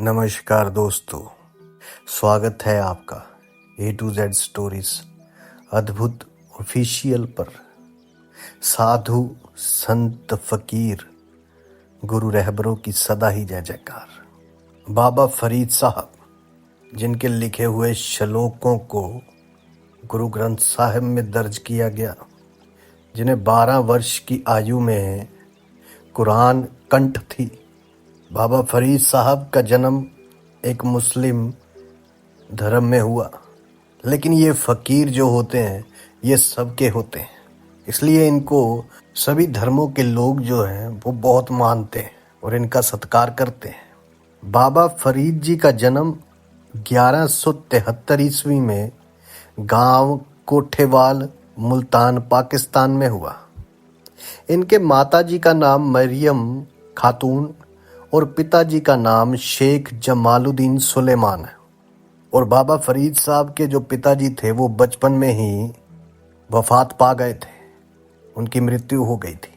नमस्कार दोस्तों, स्वागत है आपका A to Z स्टोरीज अद्भुत ऑफिशियल पर। साधु संत फकीर गुरु रहबरों की सदा ही जय जयकार। बाबा फरीद साहब, जिनके लिखे हुए श्लोकों को गुरु ग्रंथ साहिब में दर्ज किया गया, जिन्हें 12 वर्ष की आयु में कुरान कंठ थी। बाबा फरीद साहब का जन्म एक मुस्लिम धर्म में हुआ, लेकिन ये फ़कीर जो होते हैं ये सबके होते हैं, इसलिए इनको सभी धर्मों के लोग जो हैं वो बहुत मानते हैं और इनका सत्कार करते हैं। बाबा फरीद जी का जन्म 1173 ईस्वी में गांव कोठेवाल, मुल्तान, पाकिस्तान में हुआ। इनके माताजी का नाम मरियम खातून और पिताजी का नाम शेख जमालुद्दीन सुलेमान है। और बाबा फरीद साहब के जो पिताजी थे वो बचपन में ही वफात पा गए थे, उनकी मृत्यु हो गई थी।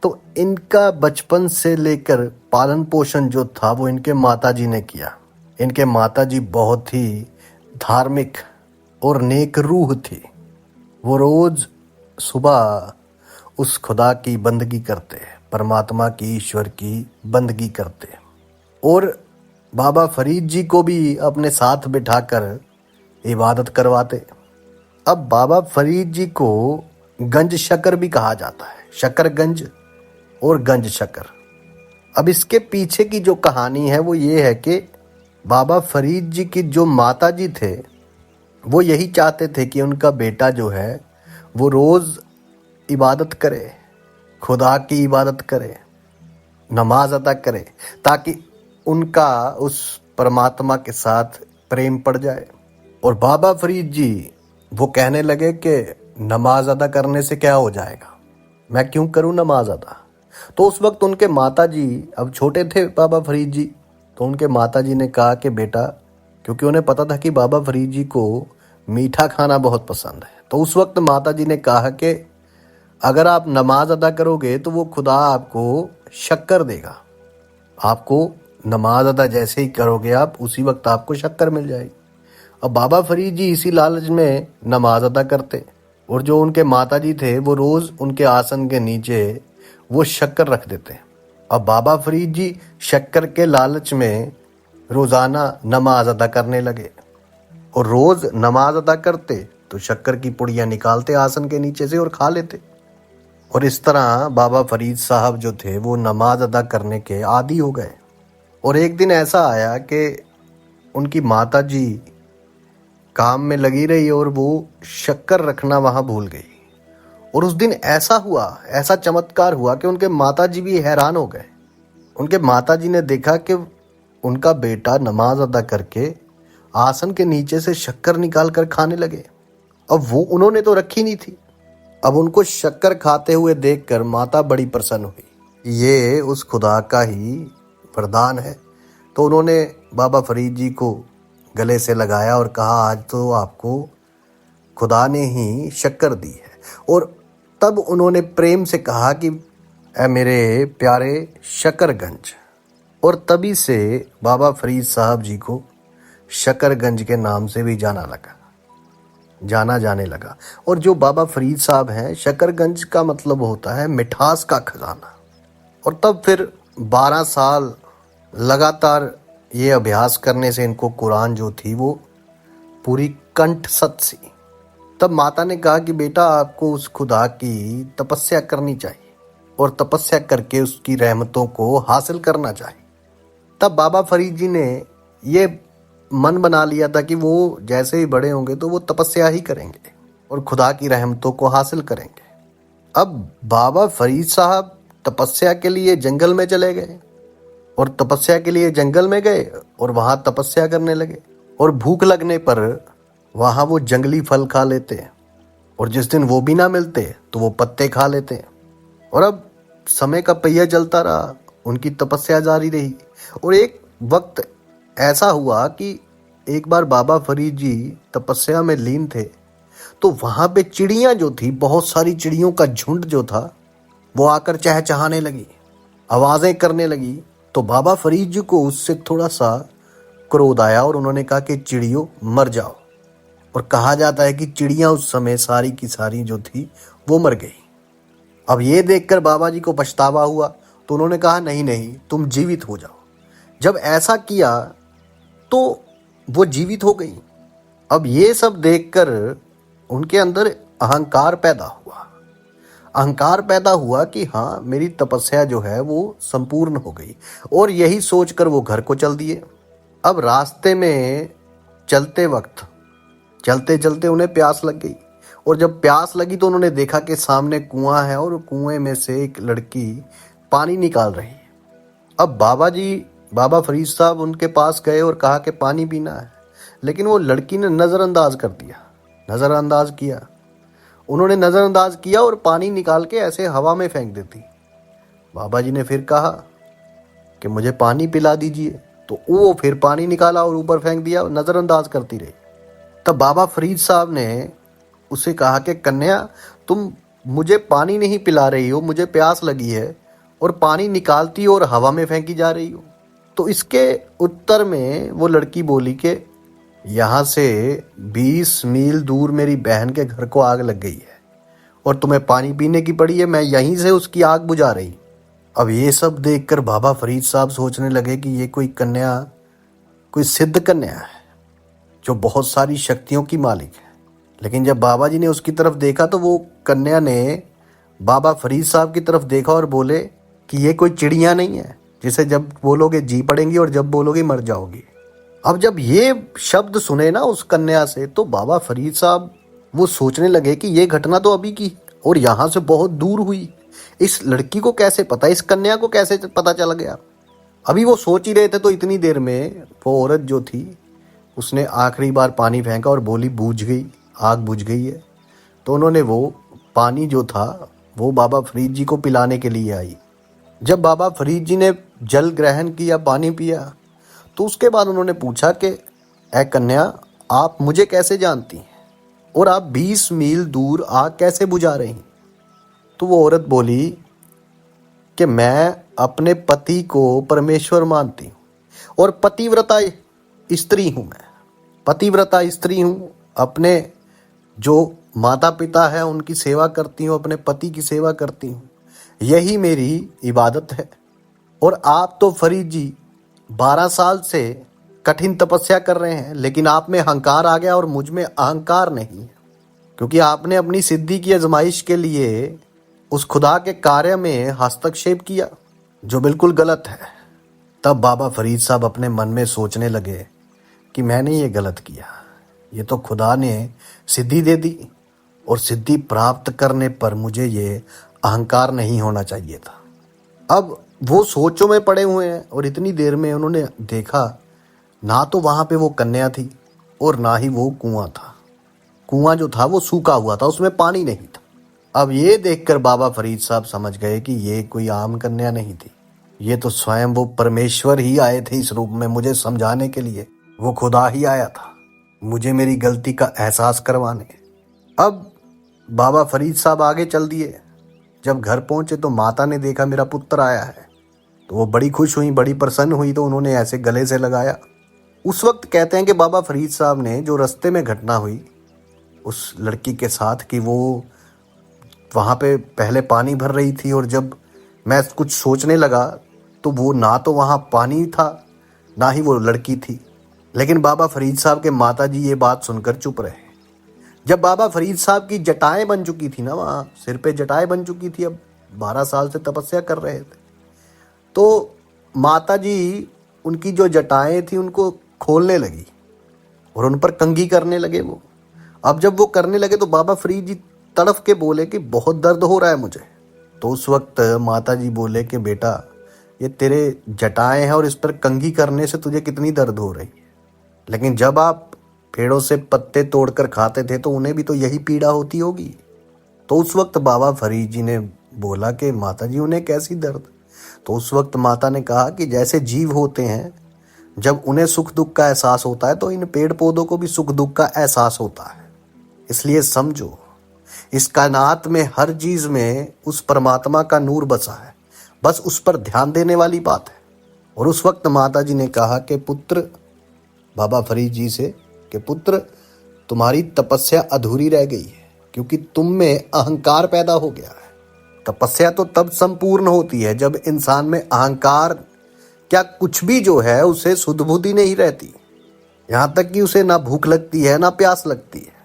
तो इनका बचपन से लेकर पालन पोषण जो था वो इनके माताजी ने किया। इनके माताजी बहुत ही धार्मिक और नेक रूह थी। वो रोज़ सुबह उस खुदा की बंदगी करते, परमात्मा की, ईश्वर की बंदगी करते और बाबा फरीद जी को भी अपने साथ बिठाकर इबादत करवाते। अब बाबा फरीद जी को गंज शकर भी कहा जाता है, शकर गंज और गंज शकर। अब इसके पीछे की जो कहानी है वो ये है कि बाबा फरीद जी की जो माता जी थे वो यही चाहते थे कि उनका बेटा जो है वो रोज़ इबादत करे, खुदा की इबादत करे, नमाज अदा करे, ताकि उनका उस परमात्मा के साथ प्रेम पड़ जाए। और बाबा फरीद जी वो कहने लगे कि नमाज अदा करने से क्या हो जाएगा, मैं क्यों करूं नमाज अदा। तो उस वक्त उनके माता जी, अब छोटे थे बाबा फरीद जी, तो उनके माता जी ने कहा कि बेटा, क्योंकि उन्हें पता था कि बाबा फरीद जी को मीठा खाना बहुत पसंद है, तो उस वक्त माता जी ने कहा कि अगर आप नमाज अदा करोगे तो वो खुदा आपको शक्कर देगा। आपको नमाज अदा जैसे ही करोगे आप, उसी वक्त आपको शक्कर मिल जाएगी। अब बाबा फरीद जी इसी लालच में नमाज अदा करते और जो उनके माता जी थे वो रोज़ उनके आसन के नीचे वो शक्कर रख देते। अब बाबा फरीद जी शक्कर के लालच में रोज़ाना नमाज अदा करने लगे और रोज़ नमाज अदा करते तो शक्कर की पुड़ियाँ निकालते आसन के नीचे से और खा लेते। और इस तरह बाबा फरीद साहब जो थे वो नमाज अदा करने के आदी हो गए। और एक दिन ऐसा आया कि उनकी माता जी काम में लगी रही और वो शक्कर रखना वहाँ भूल गई। और उस दिन ऐसा हुआ, ऐसा चमत्कार हुआ कि उनके माता जी भी हैरान हो गए। उनके माता जी ने देखा कि उनका बेटा नमाज अदा करके आसन के नीचे से शक्कर निकाल कर खाने लगे। अब वो उन्होंने तो रखी नहीं थी। अब उनको शक्कर खाते हुए देखकर माता बड़ी प्रसन्न हुई, ये उस खुदा का ही वरदान है। तो उन्होंने बाबा फरीद जी को गले से लगाया और कहा, आज तो आपको खुदा ने ही शक्कर दी है। और तब उन्होंने प्रेम से कहा कि ऐ मेरे प्यारे शकरगंज। और तभी से बाबा फरीद साहब जी को शकरगंज के नाम से भी जाना जाने लगा। और जो बाबा फरीद साहब हैं, शकरगंज का मतलब होता है मिठास का खजाना। और तब फिर 12 साल लगातार ये अभ्यास करने से इनको कुरान जो थी वो पूरी कंठस्थ सी। तब माता ने कहा कि बेटा, आपको उस खुदा की तपस्या करनी चाहिए और तपस्या करके उसकी रहमतों को हासिल करना चाहिए। तब बाबा फरीद जी ने ये मन बना लिया था कि वो जैसे ही बड़े होंगे तो वो तपस्या ही करेंगे और खुदा की रहमतों को हासिल करेंगे। अब बाबा फरीद साहब तपस्या के लिए जंगल में चले गए और तपस्या के लिए जंगल में गए और वहाँ तपस्या करने लगे। और भूख लगने पर वहाँ वो जंगली फल खा लेते हैं और जिस दिन वो भी ना मिलते तो वो पत्ते खा लेते हैं। और अब समय का पहिया चलता रहा, उनकी तपस्या जारी रही। और एक वक्त ऐसा हुआ कि एक बार बाबा फरीद जी तपस्या में लीन थे तो वहाँ पे चिड़ियाँ जो थी, बहुत सारी चिड़ियों का झुंड जो था वो आकर चहचहाने लगी, आवाज़ें करने लगी तो बाबा फरीद जी को उससे थोड़ा सा क्रोध आया और उन्होंने कहा कि चिड़ियों मर जाओ। और कहा जाता है कि चिड़ियां उस समय सारी की सारी जो थी वो मर गई। अब ये देखकर बाबा जी को पछतावा हुआ, तो उन्होंने कहा नहीं नहीं, तुम जीवित हो जाओ। जब ऐसा किया तो वो जीवित हो गई। अब ये सब देखकर उनके अंदर अहंकार पैदा हुआ। अहंकार पैदा हुआ कि हाँ, मेरी तपस्या जो है वो संपूर्ण हो गई। और यही सोचकर वो घर को चल दिए। अब रास्ते में चलते वक्त चलते चलते उन्हें प्यास लग गई। और जब प्यास लगी तो उन्होंने देखा कि सामने कुआं है और कुएं में से एक लड़की पानी निकाल रही है। अब बाबा फरीद साहब उनके पास गए और कहा कि पानी पीना है, लेकिन वो लड़की ने नज़रअंदाज कर दिया, नज़रअंदाज किया। उन्होंने नज़रअंदाज किया और पानी निकाल के ऐसे हवा में फेंक देती। बाबा जी ने फिर कहा कि मुझे पानी पिला दीजिए, तो वो फिर पानी निकाला और ऊपर फेंक दिया, नज़रअंदाज करती रही। तब बाबा फरीद साहब ने उसे कहा कि कन्या, तुम मुझे पानी नहीं पिला रही हो, मुझे प्यास लगी है और पानी निकालती हो और हवा में फेंकी जा रही हो। तो इसके उत्तर में वो लड़की बोली कि यहाँ से 20 मील दूर मेरी बहन के घर को आग लग गई है और तुम्हें पानी पीने की पड़ी है, मैं यहीं से उसकी आग बुझा रही। अब ये सब देखकर बाबा फरीद साहब सोचने लगे कि ये कोई कन्या, कोई सिद्ध कन्या है जो बहुत सारी शक्तियों की मालिक है। लेकिन जब बाबा जी ने उसकी तरफ देखा तो वो कन्या ने बाबा फरीद साहब की तरफ देखा और बोले कि ये कोई चिड़िया नहीं है जिसे जब बोलोगे जी पड़ेंगी और जब बोलोगे मर जाओगी। अब जब ये शब्द सुने ना उस कन्या से, तो बाबा फरीद साहब वो सोचने लगे कि ये घटना तो अभी की और यहाँ से बहुत दूर हुई। इस लड़की को कैसे पता, इस कन्या को कैसे पता चल गया। अभी वो सोच ही रहे थे तो इतनी देर में वो औरत जो थी उसने आखिरी बार पानी फेंका और बोली बूझ गई, आग बुझ गई है। तो उन्होंने वो पानी जो था वो बाबा फरीद जी को पिलाने के लिए आई। जब बाबा फरीद जी ने जल ग्रहण किया, पानी पिया, तो उसके बाद उन्होंने पूछा कि ऐ कन्या, आप मुझे कैसे जानती हैं और आप 20 मील दूर आग कैसे बुझा रही हैं? तो वो औरत बोली कि मैं अपने पति को परमेश्वर मानती हूँ और पतिव्रता स्त्री हूँ। मैं पतिव्रता स्त्री हूँ, अपने जो माता पिता है उनकी सेवा करती हूँ, अपने पति की सेवा करती हूँ, यही मेरी इबादत है। और आप तो फरीद जी 12 साल से कठिन तपस्या कर रहे हैं, लेकिन आप में अहंकार आ गया और मुझ में अहंकार नहीं है, क्योंकि आपने अपनी सिद्धि की आजमाइश के लिए उस खुदा के कार्य में हस्तक्षेप किया, जो बिल्कुल गलत है। तब बाबा फरीद साहब अपने मन में सोचने लगे कि मैंने ये गलत किया, ये तो खुदा ने सिद्धि दे दी और सिद्धि प्राप्त करने पर मुझे ये अहंकार नहीं होना चाहिए था। अब वो सोचों में पड़े हुए हैं और इतनी देर में उन्होंने देखा ना तो वहाँ पे वो कन्या थी और ना ही वो कुआं था। कुआं जो था वो सूखा हुआ था, उसमें पानी नहीं था। अब ये देखकर बाबा फरीद साहब समझ गए कि ये कोई आम कन्या नहीं थी, ये तो स्वयं वो परमेश्वर ही आए थे इस रूप में मुझे समझाने के लिए। वो खुदा ही आया था मुझे मेरी गलती का एहसास करवाने। अब बाबा फरीद साहब आगे चल दिए। जब घर पहुंचे तो माता ने देखा मेरा पुत्र आया है, तो वो बड़ी खुश हुई, बड़ी प्रसन्न हुई, तो उन्होंने ऐसे गले से लगाया। उस वक्त कहते हैं कि बाबा फरीद साहब ने जो रास्ते में घटना हुई उस लड़की के साथ कि वो वहाँ पे पहले पानी भर रही थी और जब मैं कुछ सोचने लगा तो वो ना तो वहाँ पानी था ना ही वो लड़की थी। लेकिन बाबा फरीद साहब के माता जी ये बात सुनकर चुप रहे। जब बाबा फरीद साहब की जटाएं बन चुकी थी ना, वहाँ सिर पे जटाएं बन चुकी थी, अब 12 साल से तपस्या कर रहे थे, तो माता जी उनकी जो जटाएं थी उनको खोलने लगी और उन पर कंघी करने लगे वो। अब जब वो करने लगे तो बाबा फरीद जी तड़फ के बोले कि बहुत दर्द हो रहा है मुझे। तो उस वक्त माता जी बोले कि बेटा, ये तेरे जटाएं हैं और इस पर कंघी करने से तुझे कितनी दर्द हो रही है, लेकिन जब आप पेड़ों से पत्ते तोड़कर खाते थे तो उन्हें भी तो यही पीड़ा होती होगी। तो उस वक्त बाबा फरीद जी ने बोला कि माता जी उन्हें कैसी दर्द। तो उस वक्त माता ने कहा कि जैसे जीव होते हैं, जब उन्हें सुख दुख का एहसास होता है तो इन पेड़ पौधों को भी सुख दुख का एहसास होता है। इसलिए समझो, इस कायनात में हर चीज में उस परमात्मा का नूर बसा है, बस उस पर ध्यान देने वाली बात है। और उस वक्त माता जी ने कहा कि पुत्र, बाबा फरीद जी से, कि पुत्र तुम्हारी तपस्या अधूरी रह गई है, क्योंकि तुम में अहंकार पैदा हो गया है। तपस्या तो तब संपूर्ण होती है जब इंसान में अहंकार क्या कुछ भी जो है उसे सुध बुद्धि नहीं रहती, यहाँ तक कि उसे ना भूख लगती है ना प्यास लगती है।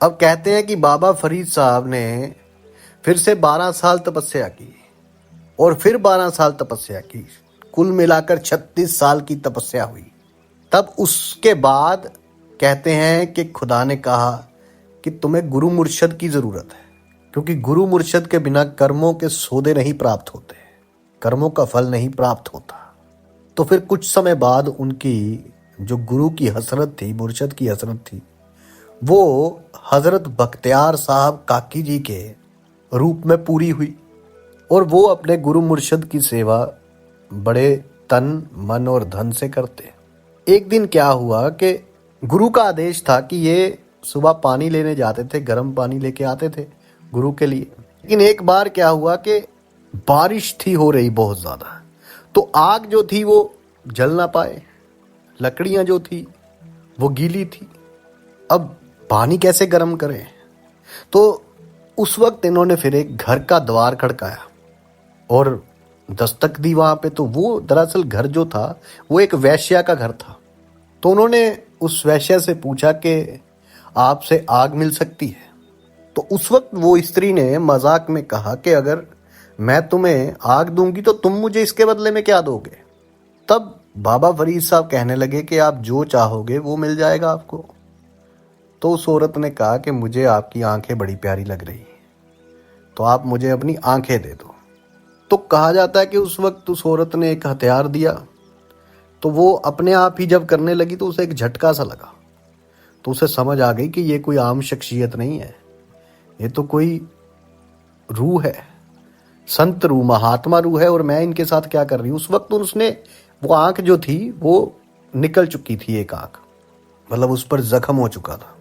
अब कहते हैं कि बाबा फरीद साहब ने फिर से 12 साल तपस्या की और फिर 12 साल तपस्या की, कुल मिलाकर 36 साल की तपस्या हुई। तब उसके बाद कहते हैं कि खुदा ने कहा कि तुम्हें गुरु मुर्शद की जरूरत है, क्योंकि गुरु मुर्शद के बिना कर्मों के सौदे नहीं प्राप्त होते, कर्मों का फल नहीं प्राप्त होता। तो फिर कुछ समय बाद उनकी जो गुरु की हसरत थी, मुर्शद की हसरत थी, वो हजरत बख्तियार साहब काकी जी के रूप में पूरी हुई और वो अपने गुरु मुर्शद की सेवा बड़े तन मन और धन से करते। एक दिन क्या हुआ कि गुरु का आदेश था कि ये सुबह पानी लेने जाते थे, गर्म पानी लेके आते थे गुरु के लिए। लेकिन एक बार क्या हुआ कि बारिश थी हो रही बहुत ज़्यादा, तो आग जो थी वो जल ना पाए, लकड़ियाँ जो थी वो गीली थी। अब पानी कैसे गर्म करें? तो उस वक्त इन्होंने फिर एक घर का द्वार खड़काया और दस्तक दी वहाँ पे। तो वो दरअसल घर जो था वो एक वैश्या का घर था। तो उन्होंने उस वैश्या से पूछा कि आपसे आग मिल सकती है? तो उस वक्त वो स्त्री ने मजाक में कहा कि अगर मैं तुम्हें आग दूंगी तो तुम मुझे इसके बदले में क्या दोगे? तब बाबा फरीद साहब कहने लगे कि आप जो चाहोगे वो मिल जाएगा आपको। तो उस औरत ने कहा कि मुझे आपकी आंखें बड़ी प्यारी लग रही हैं, तो आप मुझे अपनी आंखें दे दो। तो कहा जाता है कि उस वक्त उस औरत ने एक हथियार दिया, तो वो अपने आप ही जब करने लगी तो उसे एक झटका सा लगा। तो उसे समझ आ गई कि ये कोई आम शख्सियत नहीं है, ये तो कोई रूह है, संत रूह, महात्मा रूह है, और मैं इनके साथ क्या कर रही हूँ। उस वक्त उसने वो आंख जो थी वो निकल चुकी थी, एक आंख, मतलब उस पर जख्म हो चुका था।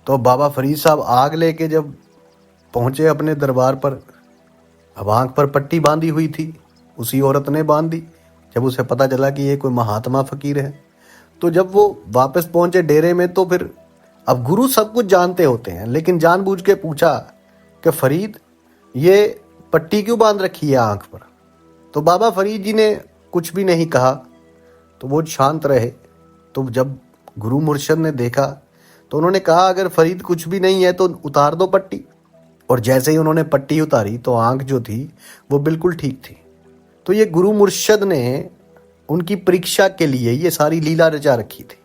तो बाबा फरीद साहब आग लेके जब पहुंचे अपने दरबार पर, अब आंख पर पट्टी बांधी हुई थी, उसी औरत ने बांध दी। जब उसे पता चला कि ये कोई महात्मा फकीर है, तो जब वो वापस पहुंचे डेरे में, तो फिर अब गुरु सब कुछ जानते होते हैं, लेकिन जानबूझ के पूछा कि फरीद ये पट्टी क्यों बांध रखी है आंख पर? तो बाबा फरीद जी ने कुछ भी नहीं कहा, तो वो शांत रहे। तो जब गुरु मुर्शद ने देखा तो उन्होंने कहा अगर फरीद कुछ भी नहीं है तो उतार दो पट्टी। और जैसे ही उन्होंने पट्टी उतारी तो आंख जो थी वो बिल्कुल ठीक थी। तो ये गुरु मुर्शद ने उनकी परीक्षा के लिए ये सारी लीला रचा रखी थी,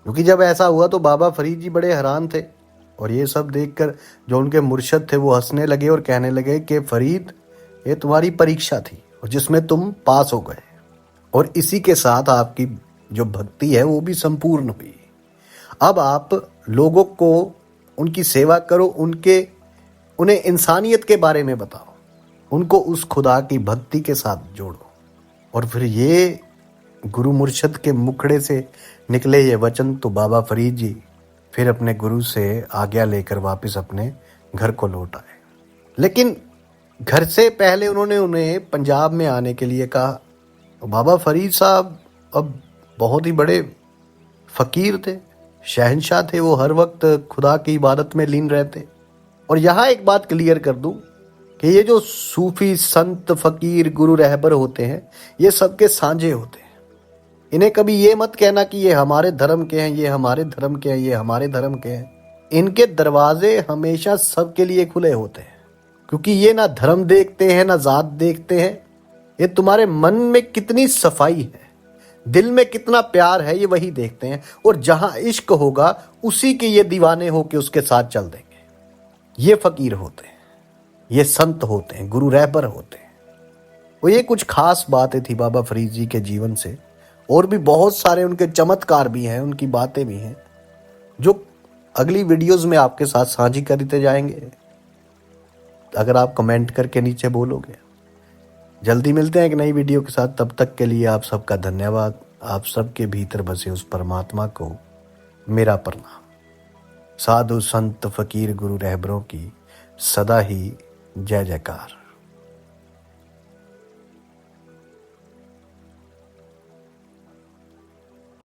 क्योंकि जब ऐसा हुआ तो बाबा फरीद जी बड़े हैरान थे, और ये सब देखकर जो उनके मुर्शद थे वो हंसने लगे और कहने लगे कि फरीद ये तुम्हारी परीक्षा थी और जिसमें तुम पास हो गए, और इसी के साथ आपकी जो भक्ति है वो भी संपूर्ण हुई। अब आप लोगों को उनकी सेवा करो, उन्हें इंसानियत के बारे में बताओ, उनको उस खुदा की भक्ति के साथ जोड़ो। और फिर ये गुरु मुर्शद के मुखड़े से निकले ये वचन, तो बाबा फरीद जी फिर अपने गुरु से आज्ञा लेकर वापस अपने घर को लौट आए। लेकिन घर से पहले उन्होंने उन्हें पंजाब में आने के लिए कहा। बाबा फरीद साहब अब बहुत ही बड़े फकीर थे, शहंशाह थे, वो हर वक्त खुदा की इबादत में लीन रहते। और यहाँ एक बात क्लियर कर दूं कि ये जो सूफी संत फकीर गुरु रहबर होते हैं ये सबके साझे होते हैं। इन्हें कभी ये मत कहना कि ये हमारे धर्म के हैं, ये हमारे धर्म के हैं, ये हमारे धर्म के हैं। इनके दरवाजे हमेशा सबके लिए खुले होते हैं, क्योंकि ये ना धर्म देखते हैं ना जात देखते हैं। ये तुम्हारे मन में कितनी सफाई है, दिल में कितना प्यार है, ये वही देखते हैं। और जहां इश्क होगा उसी के ये दीवाने होके उसके साथ चल देंगे। ये फकीर होते हैं, ये संत होते हैं, गुरु रहबर होते हैं। और ये कुछ खास बातें थी बाबा फरीद जी के जीवन से, और भी बहुत सारे उनके चमत्कार भी हैं, उनकी बातें भी हैं, जो अगली वीडियोस में आपके साथ साझी करते जाएंगे, अगर आप कमेंट करके नीचे बोलोगे। जल्दी मिलते हैं एक नई वीडियो के साथ, तब तक के लिए आप सबका धन्यवाद। आप सबके भीतर बसे उस परमात्मा को मेरा प्रणाम। साधु संत फकीर गुरु रहबरों की सदा ही जय जयकार।